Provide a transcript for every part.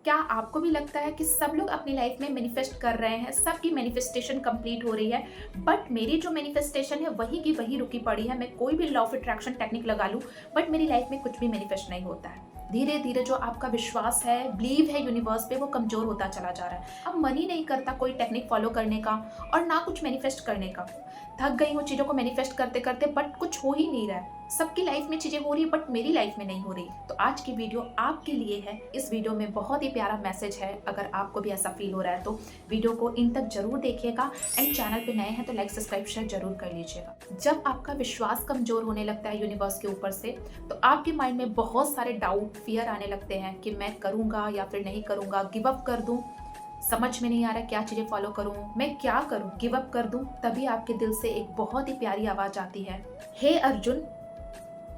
क्या आपको भी लगता है कि सब लोग अपनी लाइफ में मैनिफेस्ट कर रहे हैं, सबकी मैनिफेस्टेशन कंप्लीट हो रही है, बट मेरी जो मैनिफेस्टेशन है वही की वही रुकी पड़ी है। मैं कोई भी लॉ ऑफ अट्रैक्शन टेक्निक लगा लूँ बट मेरी लाइफ में कुछ भी मैनिफेस्ट नहीं होता है। धीरे धीरे जो आपका विश्वास है, बिलीव है यूनिवर्स पे, वो कमजोर होता चला जा रहा है। अब मन ही नहीं करता कोई टेक्निक फॉलो करने का और ना कुछ मैनिफेस्ट करने का। थक गई हूँ चीज़ों को मैनिफेस्ट करते करते, बट कुछ हो ही नहीं रहा है। सबकी लाइफ में चीज़ें हो रही है बट मेरी लाइफ में नहीं हो रही। तो आज की वीडियो आपके लिए है। इस वीडियो में बहुत ही प्यारा मैसेज है। अगर आपको भी ऐसा फील हो रहा है तो वीडियो को इन तक जरूर देखिएगा एंड चैनल पे नए हैं तो लाइक सब्सक्राइब शेयर जरूर कर लीजिएगा। जब आपका विश्वास कमजोर होने लगता है यूनिवर्स के ऊपर से, तो आपके माइंड में बहुत सारे डाउट, फियर आने लगते हैं कि मैं करूँगा या फिर नहीं करूँगा, गिव अप कर दूँ, समझ में नहीं आ रहा क्या चीज़ें फॉलो करूं, मैं क्या करूं, गिव अप कर दूं। तभी आपके दिल से एक बहुत ही प्यारी आवाज़ आती है, हे अर्जुन,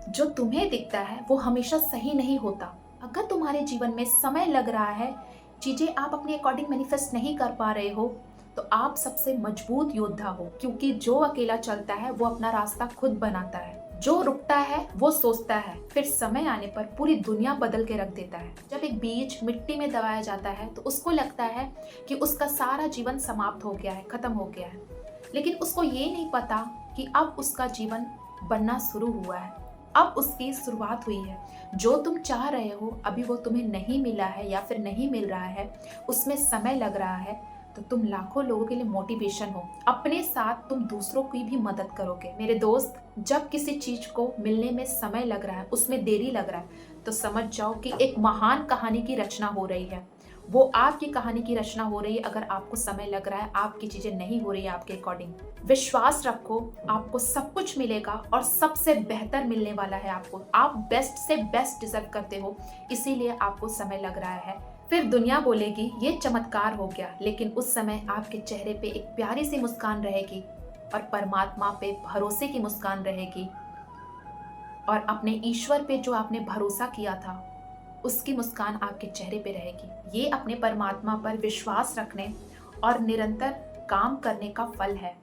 जो तुम्हें दिखता है वो हमेशा सही नहीं होता। अगर तुम्हारे जीवन में समय लग रहा है, चीज़ें आप अपने अकॉर्डिंग मैनिफेस्ट नहीं कर पा रहे हो, तो आप सबसे मजबूत योद्धा हो। क्योंकि जो अकेला चलता है वो अपना रास्ता खुद बनाता है, जो रुकता है वो सोचता है, फिर समय आने पर पूरी दुनिया बदल के रख देता है। जब एक बीज मिट्टी में दबाया जाता है तो उसको लगता है कि उसका सारा जीवन समाप्त हो गया है, खत्म हो गया है, लेकिन उसको ये नहीं पता कि अब उसका जीवन बनना शुरू हुआ है, अब उसकी शुरुआत हुई है। जो तुम चाह रहे हो अभी वो तुम्हें नहीं मिला है या फिर नहीं मिल रहा है, उसमें समय लग रहा है, तो तुम लाखों लोगों के लिए मोटिवेशन हो। अपने साथ तुम दूसरों की भी मदद करोगे। मेरे दोस्त, जब किसी चीज को मिलने में समय लग रहा है, उसमें देरी लग रहा है, तो समझ जाओ कि एक महान कहानी की रचना हो रही है। वो आपकी कहानी की रचना हो रही है। अगर आपको समय लग रहा है, आपकी चीजें नहीं हो रही है आपके अकॉर्डिंग, विश्वास रखो, आपको सब कुछ मिलेगा और सबसे बेहतर मिलने वाला है आपको। आप बेस्ट से बेस्ट डिजर्व करते हो, इसीलिए आपको समय लग रहा है। फिर दुनिया बोलेगी ये चमत्कार हो गया, लेकिन उस समय आपके चेहरे पे एक प्यारी सी मुस्कान रहेगी और परमात्मा पे भरोसे की मुस्कान रहेगी, और अपने ईश्वर पे जो आपने भरोसा किया था उसकी मुस्कान आपके चेहरे पे रहेगी। ये अपने परमात्मा पर विश्वास रखने और निरंतर काम करने का फल है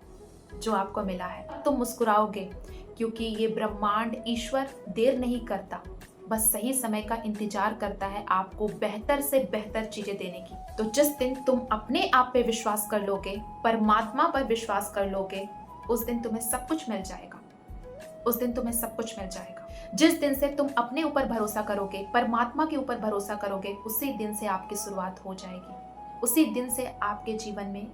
जो आपको मिला है। तुम मुस्कुराओगे क्योंकि ये ब्रह्मांड, ईश्वर देर नहीं करता, बस सही समय का इंतजार करता है आपको बेहतर से बेहतर चीजें देने की। तो जिस दिन तुम अपने आप पे विश्वास कर लोगे, परमात्मा पर विश्वास कर लोगे, उस दिन तुम्हें सब कुछ मिल जाएगा। उस दिन तुम्हें सब कुछ मिल जाएगा। जिस दिन से तुम अपने ऊपर भरोसा करोगे, परमात्मा के ऊपर भरोसा करोगे, उसी दिन से आपकी शुरुआत हो जाएगी। उसी दिन से आपके जीवन में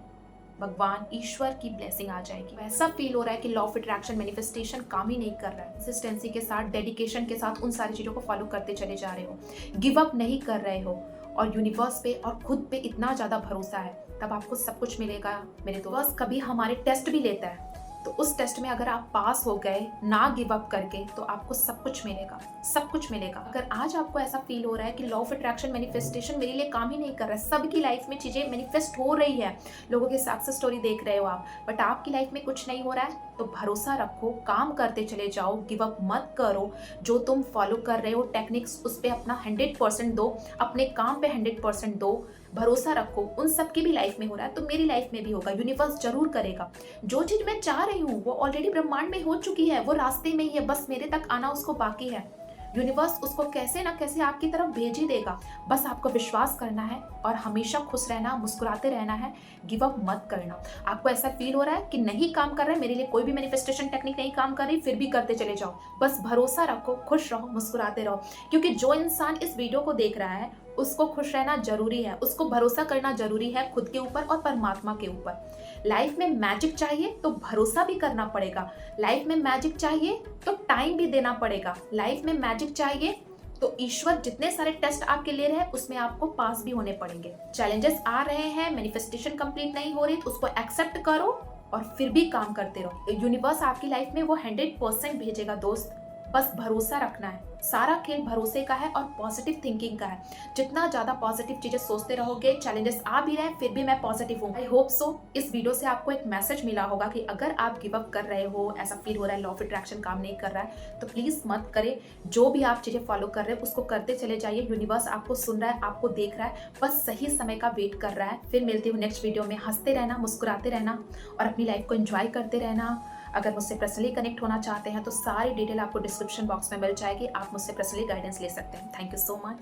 भगवान ईश्वर की ब्लेसिंग आ जाएगी। ऐसा फील हो रहा है कि लॉ ऑफ अट्रैक्शन मैनिफेस्टेशन काम ही नहीं कर रहा है। कंसिस्टेंसी के साथ, डेडिकेशन के साथ उन सारी चीज़ों को फॉलो करते चले जा रहे हो, गिव अप नहीं कर रहे हो, और यूनिवर्स पे और खुद पे इतना ज़्यादा भरोसा है, तब आपको सब कुछ मिलेगा। मेरे दोस्त, कभी हमारे टेस्ट भी लेता है, तो उस टेस्ट में अगर आप पास हो गए ना गिव अप करके, तो आपको सब कुछ मिलेगा, सब कुछ मिलेगा। अगर आज आपको ऐसा फील हो रहा है कि लॉ ऑफ अट्रैक्शन मैनिफेस्टेशन मेरे लिए काम ही नहीं कर रहा है, सबकी लाइफ में चीज़ें मैनिफेस्ट हो रही है, लोगों के सक्सेस स्टोरी देख रहे हो आप, बट आपकी लाइफ में कुछ नहीं हो रहा है, तो भरोसा रखो, काम करते चले जाओ, गिव अप मत करो। जो तुम फॉलो कर रहे हो टेक्निक्स, उस पर अपना 100% दो, अपने काम पे 100% दो, भरोसा रखो। उन सबकी भी लाइफ में हो रहा है तो मेरी लाइफ में भी होगा, यूनिवर्स जरूर करेगा। जो चीज मैं चाह रही हूँ वो ऑलरेडी ब्रह्मांड में हो चुकी है, वो रास्ते में ही है, बस मेरे तक आना उसको बाकी है। यूनिवर्स उसको कैसे ना कैसे आपकी तरफ भेज ही देगा। बस आपको विश्वास करना है और हमेशा खुश रहना, मुस्कुराते रहना है, गिव अप मत करना। आपको ऐसा फील हो रहा है कि नहीं काम कर रहा है, मेरे लिए कोई भी मैनिफेस्टेशन टेक्निक नहीं काम कर रही, फिर भी करते चले जाओ। बस भरोसा रखो, खुश रहो, मुस्कुराते रहो, क्योंकि जो इंसान इस वीडियो को देख रहा है उसको खुश रहना जरूरी है, उसको भरोसा करना जरूरी है खुद के ऊपर और परमात्मा के ऊपर। लाइफ में मैजिक चाहिए तो भरोसा भी करना पड़ेगा, लाइफ में मैजिक चाहिए तो टाइम भी देना पड़ेगा, लाइफ में मैजिक चाहिए तो ईश्वर जितने सारे टेस्ट आपके ले रहे हैं उसमें आपको पास भी होने पड़ेंगे। चैलेंजेस आ रहे हैं, मैनिफेस्टेशन कंप्लीट नहीं हो रही, तो उसको एक्सेप्ट करो और फिर भी काम करते रहो। यूनिवर्स आपकी लाइफ में वो 100% भेजेगा दोस्त, बस भरोसा रखना है। सारा खेल भरोसे का है और पॉजिटिव थिंकिंग का है। जितना ज्यादा पॉजिटिव चीजें सोचते रहोगे, चैलेंजेस आ भी रहे हैं फिर भी मैं पॉजिटिव हूँ। आई होप सो इस वीडियो से आपको एक मैसेज मिला होगा कि अगर आप गिव अप कर रहे हो, ऐसा फील हो रहा है लॉ ऑफ अट्रैक्शन काम नहीं कर रहा है, तो प्लीज मत करे। जो भी आप चीजें फॉलो कर रहे हो उसको करते चले जाइए। यूनिवर्स आपको सुन रहा है, आपको देख रहा है, बस सही समय का वेट कर रहा है। फिर मिलती हूँ नेक्स्ट वीडियो में। हंसते रहना, मुस्कुराते रहना और अपनी लाइफ को एंजॉय करते रहना। अगर मुझसे पर्सनली कनेक्ट होना चाहते हैं तो सारी डिटेल आपको डिस्क्रिप्शन बॉक्स में मिल जाएगी, आप मुझसे पर्सनली गाइडेंस ले सकते हैं। Thank you so much.